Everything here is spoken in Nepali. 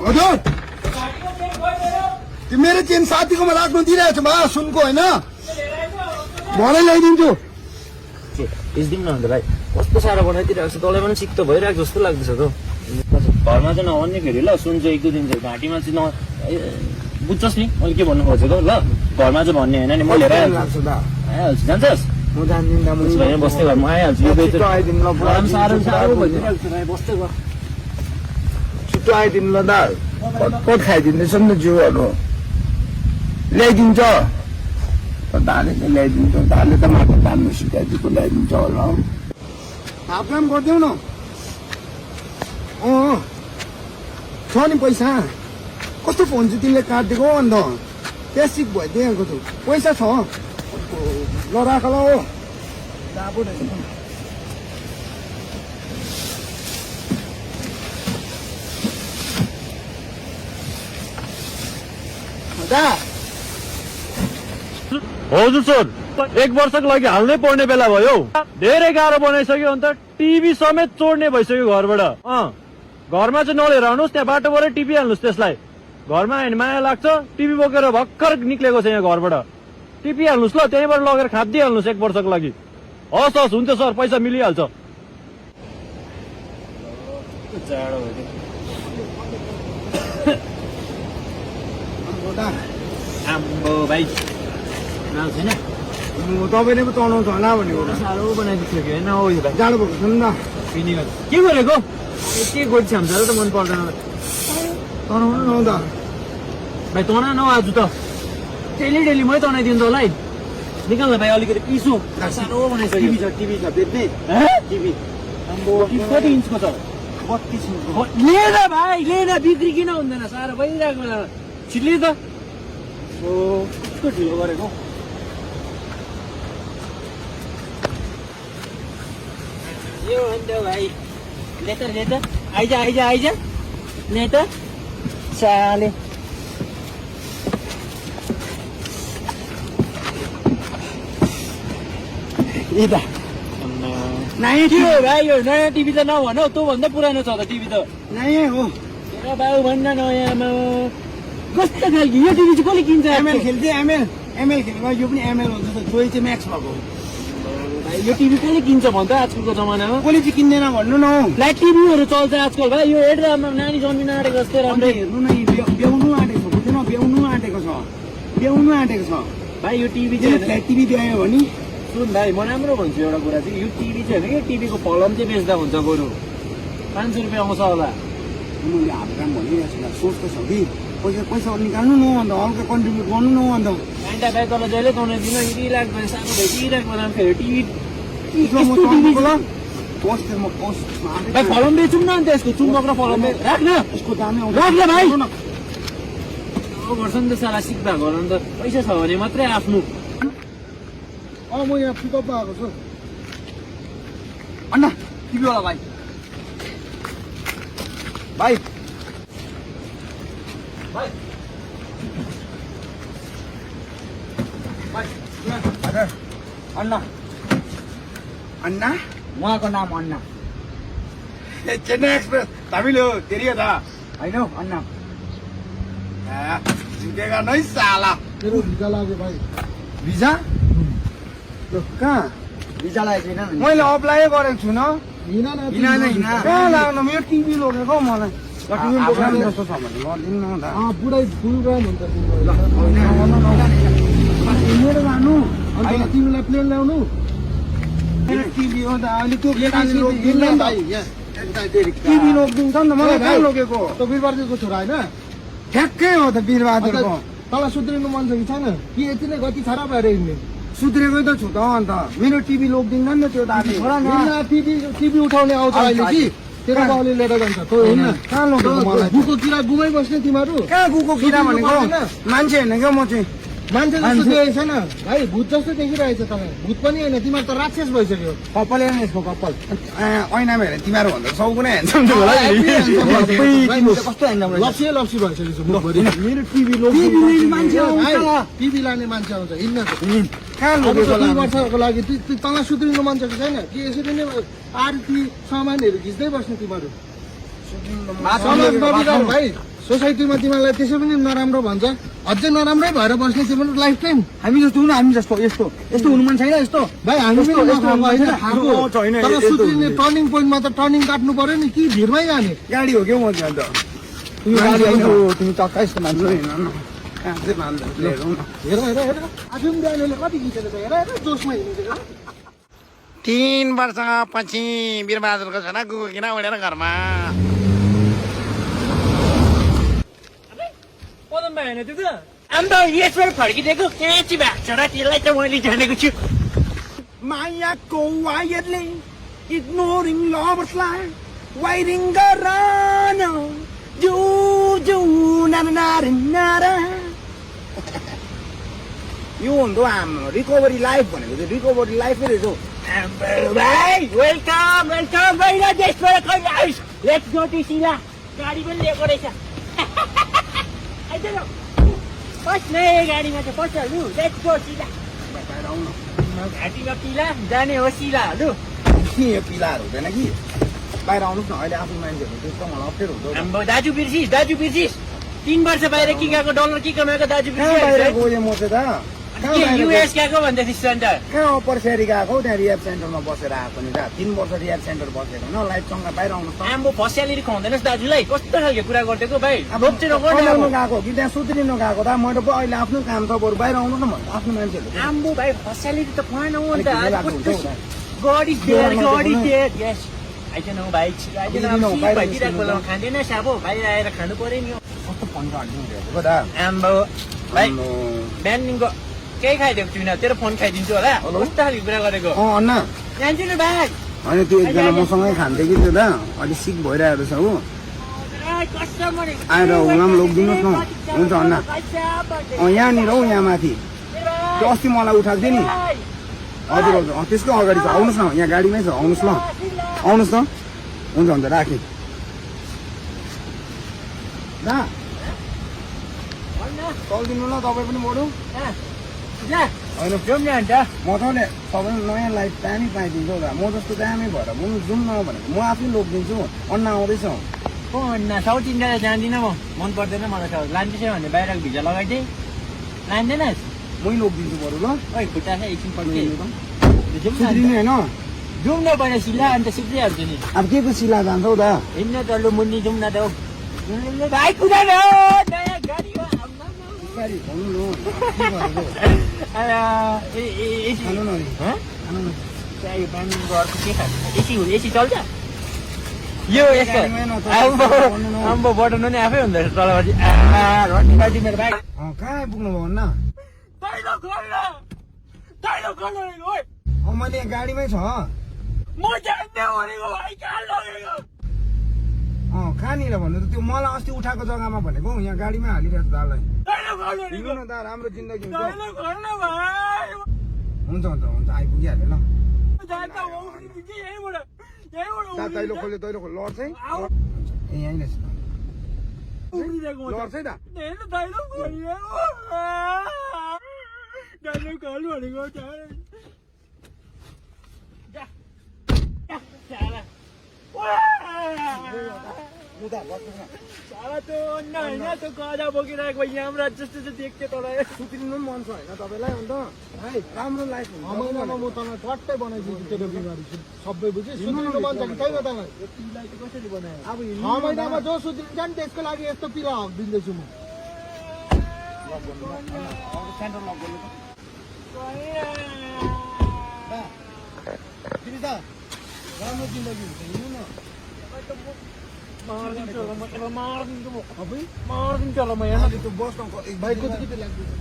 हजुर त्यो मेरो चेन साथीकोमा राख्नु दिइरहेको छ बा सुनको होइन भरे ल्याइदिन्छु बेच्दिउँ न अन्त भाइ कस्तो साह्रो बनाइदिइरहेको छ तँलाई पनि सिक्तो भइरहेको जस्तो लाग्दैछ त घरमा चाहिँ नभन्ने फेरि ल सुन चाहिँ 1-2 दिन चाहिँ घाँटीमा चाहिँ बुझ्छस् नि मैले के भन्नु खोजेको ल घरमा चाहिँ भन्ने होइन नि म लिएर आइहाल्छु जान्छस् म जान्दिनँ बस्दै घर म आइहाल्छु बस्दै घर छिटो आइदिनु ल दा कट खाइदिँदैछ नि त जिउहरू ल्याइदिन्छ दाले त ल्याइदिन्छ दाले त माटो तान्नु सिकाइदिएको ल्याइदिन्छ होला हाफ काम गरिदेऊ न छ नि पैसा कस्तो फोन चाहिँ तिमीले काटिदिएको अन्त त्यहाँ सिक भइदिएको छु पैसा छ ल राख ल हो हजुर सर 1 वर्षको लागि हाल्नै पर्ने बेला भयो धेरै गाह्रो बनाइसक्यो अन्त टिभी समेत चोड्ने भइसक्यो घरबाट घरमा चाहिँ नलिएर आउनुहोस् त्यहाँ बाटोबाटै टिपिहाल्नुहोस् त्यसलाई घरमा आयो भने माया लाग्छ टिभी बोकेर भर्खर निक्लेको छ यहाँ घरबाट टिपिहाल्नुहोस् ल त्यहीँबाट लगेर खादिहाल्नुहोस् 1 वर्षको लागि हस् हस् हुन्छ सर पैसा मिलिहाल्छ आम्बो भाइ छैन तपाईँले पो तनाउँछ होला भनेको साह्रो बनाइदिएको थियो कि होइन जाडो भएको छ नि त के गरेको के गोठ छाम्छ र त मन पर्दैन तनाउनु न त भाइ तना न आज त डेली मै तनाइदिनु त होला है निकाल न भाइ अलिकति पिसो साह्रो बनाइसक्यो टिभी छ बेच्ने टिभी कति इन्चको छ 32 इन्चको लिएर भाइ लिएर बिक्री किन हुँदैन साह्रो भइरहेको बेलामा छिट्ली त कस्तो ढिलो गरेको यो अन्त भाइ ले त आइज ले त साले नयाँ के हो भाइ यो नयाँ टिभी त नभन हौ तँभन्दा पुरानो छ त टिभी त नयाँ हो बाबु भन्दा नयाँमा कस्तो खालको यो टिभी चाहिँ कसले किन्छ एमएल खेल्थेँ एमएल खेल्नु यो पनि एमएल हुन्छ त जोइ चाहिँ म्याक्स भएको भाइ यो टिभी कसले किन्छ भन्छ आजकलको जमानामा कसले चाहिँ किन्दैन भन्नु न हौ लाइट टिभीहरू चल्छ आजकल भाइ यो हेरेर नानी जन्मिन आँटेको जस्तै राम्रै हेर्नु न ब्याउनु आँटेको छ बुझ्दैन ब्याउनु आँटेको छ भाइ यो टिभी चाहिँ फ्ल्याट टिभी ब्यायो भने सुन भाइ म राम्रो भन्छु एउटा कुरा चाहिँ यो टिभी चाहिँ होइन कि टिभीको फलम चाहिँ बेच्दा हुन्छ बरु 500 रुपियाँ आउँछ होला मैले हाफ काम भनिरहेको छु सोच त छ कि पैसा निकाल्नु न अन्त हल्का कन्ट्रिब्युट गर्नु न अन्त घन्टा भाइ तल जहिले तनाइदिनु यतिरहेको सानो भेटिरहेको बेलामा फेरि टिभी भाइ फलम बेचौँ न अन्त यसको चुम्बक र फलम राख्न यसको दामै राख्न भाइ गर्छ नि त साला सिक भएको अन्त पैसा छ भने मात्रै आफ्नो म यहाँ पिकअप आएको छु अन्ना टिभी होला भाइ अन्ना उहाँको नाम अन्ना चेन्नई एक्सप्रेस हामीले हो तेरि त होइन अन्ना झुकेका नै साला तेरो भिजा लाग्यो भाइ भिजा कहाँ भिजा लागेको छैन मैले अप्लाई गरेको छु न कहाँ लाग्नु मेरो टिभी लगेको मलाई जस्तो छ भने गरिदिनु न त पुरै फुल ग्राम हुन्छ हिँडेर जानु अन्त तिमीलाई प्लेन ल्याउनु टिभी हो त अहिले त्यो लोकिदिन्छ नि त टिभी लोकिदिन्छ नि त मलाई कहाँ लगेको त वीरबहादुरको छोरा होइन ठ्याक्कै हो त वीरबहादुरको तँलाई सुध्रिनु मन छ कि छैन कि यति नै गति खराब भएर हिँड्ने सुध्रेकै त छु त अन्त मेरो टिभी लोकिदिन्छ नि त त्यो दाले टिभी उठाउने आउँछ अहिले कि तेरो बाउले लिएर जान्छ तँ हिँड्न कहाँ लगेको मलाई गुको किरा गुमै बस्ने तिमीहरू कहाँ गुको किरा भनेको मान्छे होइन क्या म चाहिँ मान्छे जस्तो देखेको छैन भाइ भूत जस्तो देखिरहेछ तपाईँ भूत पनि होइन तिमीहरू त राक्षस भइसक्यो कपाल हेर्नु यसको कपाल ऐनामा हेरेर तिमीहरू भन्दा सबैले ह्यान्डसम थियो होला नि कस्तो लप्सी लप्सी भइसकेको छ मुखभरि मेरो टिभी मान्छे टिभी लाने मान्छे आउँछ हिँड्न कहाँ अब लगेको 2 वर्षको लागि तँलाई सुध्रिनु मन छ कि छैन कि यसरी नै आरती सामानहरू खिच्दै बस्ने तिमीहरू समाज नबिगार भाइ सोसाइटीमा तिमीलाई त्यसै पनि नराम्रो भन्छ अझै नराम्रै भएर बस्ने तिमीहरू लाइफ टाइम हामी जस्तो हुनु हामी जस्तो यस्तो यस्तो हुनु मन छैन यस्तो भाइ हामी पनि नखाएको होइन खाएको तर सुध्रिने टर्निङ पोइन्टमा त टर्निङ काट्नु पर्यो नि कि भिडमै जाने गाडी हो क्या म अन्त तिमी चक्का यस्तो मान्छे कहाँ चाहिँ मान्छे हेर हेर हेर आफू पनि बिहानले कति खिचेको छ हेर हेर जोसमा हिँडेको 3 वर्षपछि वीरबहादुरको छोरा गएको किन उडेर घरमा पदम भएन त्यो त अन्त यसबाट फर्किदिएको केची भएको छ र त्यसलाई त मैले जानेको छु मायाको वायरले इग्नोरिङ लभर्सलाई वाइरिङ गरान जु जु नारा यो हुँदो हाम्रो रिकभरी लाइफ भनेको चाहिँ रिकभरी लाइफै रहेछ भाइ वेलकम वेलकम बाहिर देशबाट कहिले आइस लेट्स गो टु सिला गाडी पनि लिएको रहेछ आइदेऊ बस्ने गाडीमा चाहिँ बस्छहरू लेट्स गो सिला घाँटीमा पिला जाने हो सिलाहरू के यो पिलाहरू हुँदैन कि बाहिर आउनुहोस् न अहिले आफ्नो मान्छेहरू त्यस्तो मलाई अप्ठ्यारो हुन्छ हाम्रो दाजु बिर्सिस 3 वर्ष बाहिर के गएको डलर के कमाएको दाजु कहाँ बाहिर बिर्सिस गयो म चाहिँ त युएस गएको भन्दै थिएँ सेन्टर कहाँ अप्पर सेरी गएको त्यहाँ रियाब सेन्टरमा बसेर आएको नि त 3 वर्ष रियाब सेन्टर बसेको होइन लाइफसँग बाहिर आउनुहोस् न आम्बो फस्यालेरी खुवाउँदैनस् दाजुलाई कस्तो खालको कुरा गरिदिएको भाइ अब रोप्चे नगर्ने कमाउनु गएको कि त्यहाँ सुत्रिनु गएको त मैले पो अहिले आफ्नो काम छ बरु बाहिर आउनु न भन्नु आफ्नो मान्छेहरू आम्बो भाइ फस्यालेरी त खुवाएन हो नि अलिक ढिलो त हुन्छ हौ त। God is there, Don't God is know. there. Yes. I don't know, भाइ भइदिरहेको बेलामा खाँदैन साबो बाहिर आएर खानु पर्यो नि कस्तो फोन काट्नु त आम्बो भाइ बिहानको केही खाइदिएको छुइनँ तेरो फोन खाइदिन्छु होला हेलो? कस्तो खालको कुरा गरेको अन्न जान्छु नि भाइ होइन त्यो एकजना मसँगै खान्थ्यो कि त्यो त अलिक सिक भइरहेको छ हो आएर उहाँ पनि लगिदिनुहोस् न हुन्छ अन्न यहाँनिर हौ यहाँ माथि त्यो अस्ति मलाई उठाएको थियो नि हजुर हजुर त्यसको अगाडि छ आउनुहोस् न यहाँ गाडीमै छ आउनुहोस् ल आउनुहोस् न हुन्छ हुन्छ राखेँ दा चलिदिनु ल तपाईँ पनि बरु होइन मजाले सबैले नयाँ लाइफ दामी पाइदिन्छ हौ दा म जस्तो दामी भएर म जाउँ न भनेको म आफै लोगिदिन्छु अन्न आउँदैछ साउथ इन्डिया जान्दिनँ म मन पर्दैन मलाई साउथ लान्छु भने बाहिरको भिजा लगाइदिएँ लान्दैनस् मै लोगिदिन्छु बरु ल ओइ खुट्टा छ एकछिन पड्के सुध्रिनु होइन जाउँ न भने सिला अन्त सिक्दैहाल्छु नि अब के को सिला जान्छ हौ दा हिँड्न तल्लो मुन्नी जाउँ न त हौ भाइ कुदा न नयाँ गाडी हो गाडी भन्नु न के भनेको खानु न नि खानु न घरको के खान्छ एसी चल्छ यो यस्तो आम्बो बटन पनि आफै हुँदो रहेछ तलपछि रड्डी बाटी मेरो भाइ कहाँ आइपुग्नु भयो भन्न मैले यहाँ गाडीमै छ कहाँनिर भन्नु त त्यो मलाई अस्ति उठाएको जग्गामा भनेको यहाँ गाडीमै हालिरहेको छ दालाई हिँड्नु न दा राम्रो जिन्दगी हुन्छ हुन्छ हुन्छ हुन्छ आइपुगिहाल्यो ल दैलो खोल्यो लड चाहिँ ए यहीँ रहेछ लड चाहिँ बोकिरहेको यहाँ जस्तो देख्थ्यो तँलाई सुत्रिनु पनि मन छ होइन तपाईँलाई अन्त राम्रो लाइफ हुन्छ महिनामा म तँलाई ट्वाट्टै बनाइदिन्छु तेरो बिमारी सबै बुझ्यो सुध्रिनु मन छ कि छैन तँलाई कसरी बनायो अब 6 महिनामा जो सुध्रिन्छ नि त्यसको लागि यस्तो पिला दिँदैछु म सेन्टर लक गर्नु राम्रो जिन्दगी हुन्छ हिँड्नु न मारिदिन्छु होला म यहाँ त्यो बसमा भाइ कति लाग्दैछ